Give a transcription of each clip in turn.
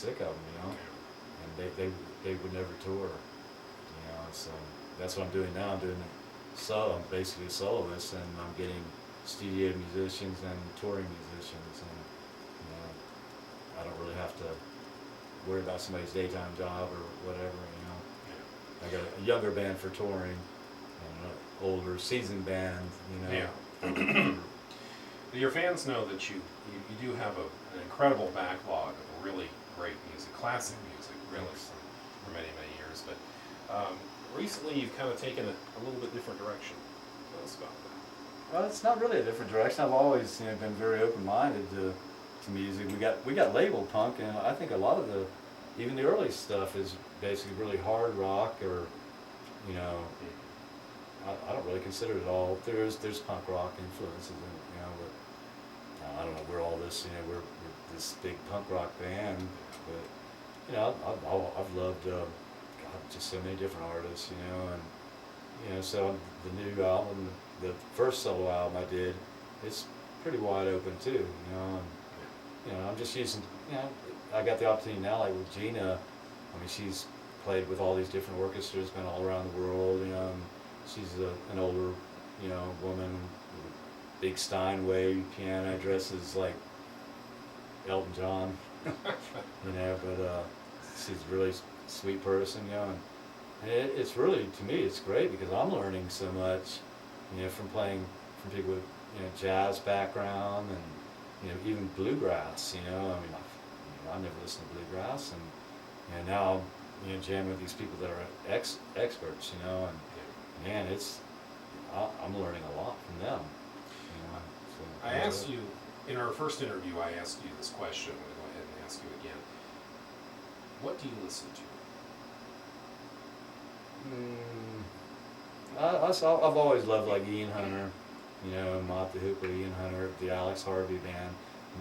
sick of them, and they would never tour, so that's what I'm doing now. I'm doing I'm basically a soloist, and I'm getting studio musicians and touring musicians, and I don't really have to worry about somebody's daytime job or whatever. I got a younger band for touring, and an older seasoned band, Yeah. Your fans know that you do have an incredible backlog of really great music, classic music, really, for many, many years. But recently you've kind of taken a little bit different direction. Tell us about that. Well, it's not really a different direction. I've always been very open-minded to music. We got labeled punk, and I think a lot of even the early stuff is basically really hard rock, or I don't really consider it all. There's punk rock influences, but I don't know. We're all this, we're this big punk rock band, but I've loved God, just so many different artists, and so the new album, the first solo album I did, it's pretty wide open too, and I'm just using, I got the opportunity now, like with Gina. I mean, she's played with all these different orchestras, been all around the world, and she's an older, woman with a big Steinway piano, dresses like Elton John, but she's a really sweet person, and it's really, to me, it's great because I'm learning so much, from playing from people with, jazz background, and, even bluegrass, I mean, I never listened to bluegrass, and now, jamming with these people that are experts, and man, I'm learning a lot from them. So I asked you, in our first interview, I asked you this question. I'm going to go ahead and ask you again. What do you listen to? I've always loved like Ian Hunter, Mott the Hoople, Ian Hunter, the Alex Harvey band.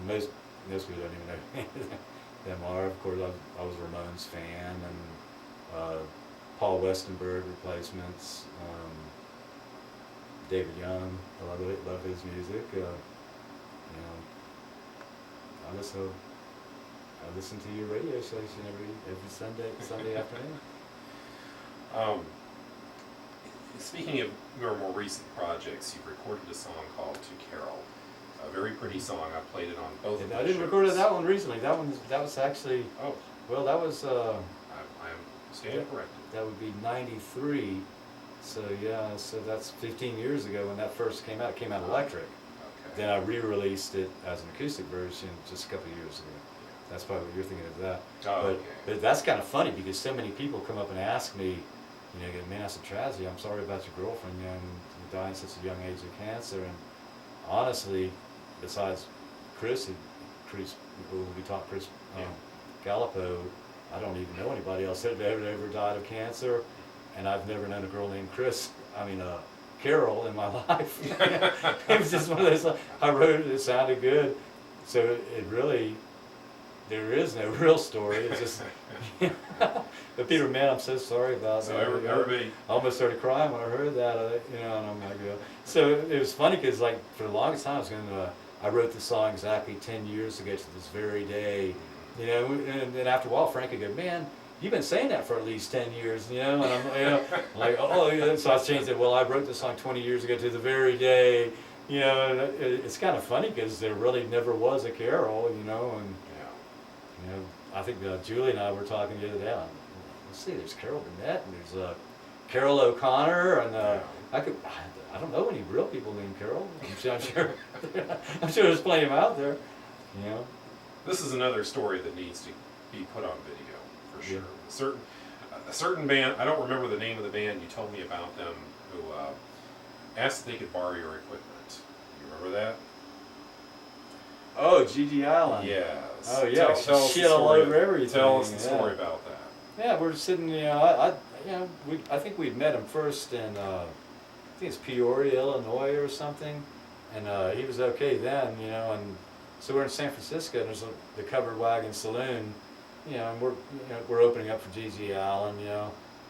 Most people don't even know who them are. Of course, I was a Ramones fan, and Paul Westenberg replacements, David Young. I love his music. I listen to your radio station every Sunday afternoon. Speaking of your more recent projects, you've recorded a song called "To Carol," a very pretty song. I played it on both. I didn't record that one recently. That was actually. Oh. Well, that was. I am standing corrected. That would be '93. So yeah, so that's 15 years ago when that first came out. It came out electric. Okay. Then I re-released it as an acoustic version just a couple of years ago. That's probably what you're thinking of that. Oh, okay. But that's kind of funny because so many people come up and ask me, man, that's a tragedy. I'm sorry about your girlfriend, you died at such a young age of cancer. And honestly, besides Chris, we talked Chris Gallipo, I don't even know anybody else that ever died of cancer. And I've never known a girl named Carol in my life. It was just one of those, I wrote it, it sounded good. So it really, there is no real story. It's just, but Peter, man, I'm so sorry about that. Everybody. I almost started crying when I heard that, and I'm like, so it was funny because like for the longest time I wrote the song exactly 10 years ago to this very day, and then after a while Frank would go, man, you've been saying that for at least 10 years, and I'm like, oh, yeah. So I changed it. Well, I wrote the song 20 years ago to the very day, and it's kind of funny because there really never was a Carol, and I think Julie and I were talking the other day. Let's see, there's Carol Burnett and there's Carol O'Connor, and I don't know any real people named Carol. I'm sure I'm sure there's plenty of them out there, This is another story that needs to be put on video. For sure. A certain band, I don't remember the name of the band, you told me about them, who asked if they could borrow your equipment. You remember that? Oh, Gigi Allen. Yes. Oh yeah, tell shit all over everything. Tell us the story about that. Yeah, we're sitting, I think we'd met him first in, I think it's Peoria, Illinois or something, and he was okay then, and so we're in San Francisco, and there's the Covered Wagon Saloon, and we're opening up for Gigi Allen,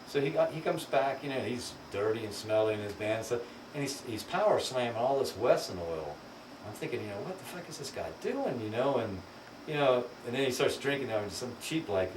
So he comes back, he's dirty and smelly in his band and stuff, and he's power slamming all this Wesson oil. I'm thinking, what the fuck is this guy doing, and you know, and then he starts drinking some cheap like